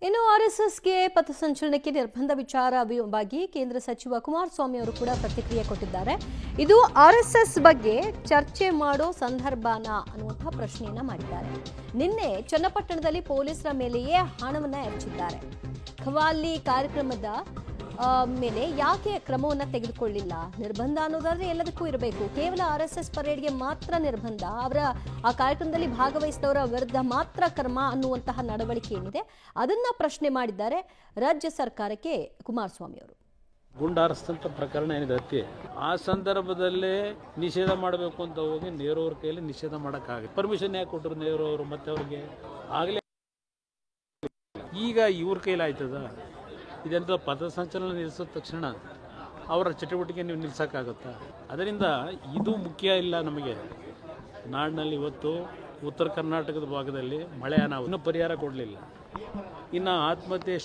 ಇನ್ನು ಆರ್ಎಸ್ಎಸ್ಗೆ ಪಥಸಂಚಲನಕ್ಕೆ ನಿರ್ಬಂಧ ವಿಚಾರವಾಗಿ ಕೇಂದ್ರ ಸಚಿವ ಕುಮಾರಸ್ವಾಮಿ ಅವರು ಕೂಡ ಪ್ರತಿಕ್ರಿಯೆ ಕೊಟ್ಟಿದ್ದಾರೆ. ಇದು ಆರ್ಎಸ್ಎಸ್ ಬಗ್ಗೆ ಚರ್ಚೆ ಮಾಡೋ ಸಂದರ್ಭನ ಅನ್ನುವಂಥ ಪ್ರಶ್ನೆಯನ್ನ ಮಾಡಿದ್ದಾರೆ. ನಿನ್ನೆ ಚನ್ನಪಟ್ಟಣದಲ್ಲಿ ಪೊಲೀಸರ ಮೇಲೆಯೇ ಹಣವನ್ನ ಎರಚಿದ್ದಾರೆ. ಖವಾಲಿ ಕಾರ್ಯಕ್ರಮದ ಮೇಲೆ ಯಾಕೆ ಕ್ರಮವನ್ನು ತೆಗೆದುಕೊಳ್ಳಿಲ್ಲ? ನಿರ್ಬಂಧ ಅನ್ನೋದಾದ್ರೆ ಎಲ್ಲದಕ್ಕೂ ಇರಬೇಕು. ಕೇವಲ ಆರ್ಎಸ್ಎಸ್ ಪರೇಡ್ಗೆ ಮಾತ್ರ ನಿರ್ಬಂಧ, ಅವರ ಆ ಕಾರ್ಯಕ್ರಮದಲ್ಲಿ ಭಾಗವಹಿಸಿದವರ ವಿರುದ್ಧ ಮಾತ್ರ ಕ್ರಮ ಅನ್ನುವಂತಹ ನಡವಳಿಕೆ ಏನಿದೆ ಅದನ್ನ ಪ್ರಶ್ನೆ ಮಾಡಿದ್ದಾರೆ ರಾಜ್ಯ ಸರ್ಕಾರಕ್ಕೆ ಕುಮಾರಸ್ವಾಮಿ ಅವರು. ಗುಂಡಾರಿಸಿದಂಥ ಪ್ರಕರಣ ಏನಿದೆ ಹತ್ಯೆ, ಆ ಸಂದರ್ಭದಲ್ಲೇ ನಿಷೇಧ ಮಾಡಬೇಕು ಅಂತ ಹೋಗಿ ನೆಹರು ಅವ್ರ ಕೈಯಲ್ಲಿ ನಿಷೇಧ ಮಾಡೋಕ್ಕಾಗುತ್ತೆ. ಪರ್ಮಿಷನ್ ಯಾಕೆ ಕೊಟ್ಟರು ನೆಹರು ಅವರು? ಮತ್ತೆ ಅವ್ರಿಗೆ ಆಗಲೇ ಈಗ ಇವ್ರ ಕೈಲಿ ಆಯ್ತದ? ಇದೆಂತ ಪಥಸಂಚಲನ ನಿಲ್ಲಿಸಿದ ತಕ್ಷಣ ಅವರ ಚಟುವಟಿಕೆ ನೀವು ನಿಲ್ಲಿಸೋಕ್ಕಾಗುತ್ತಾ? ಅದರಿಂದ ಇದು ಮುಖ್ಯ ಇಲ್ಲ ನಮಗೆ. ನಾಡಿನಲ್ಲಿ ಇವತ್ತು ಉತ್ತರ ಕರ್ನಾಟಕದ ಭಾಗದಲ್ಲಿ ಮಳೆ ಅನಾಹುತ ಇನ್ನೂ ಪರಿಹಾರ ಕೊಡಲಿಲ್ಲ. ಇನ್ನು ಆತ್ಮಹತ್ಯೆ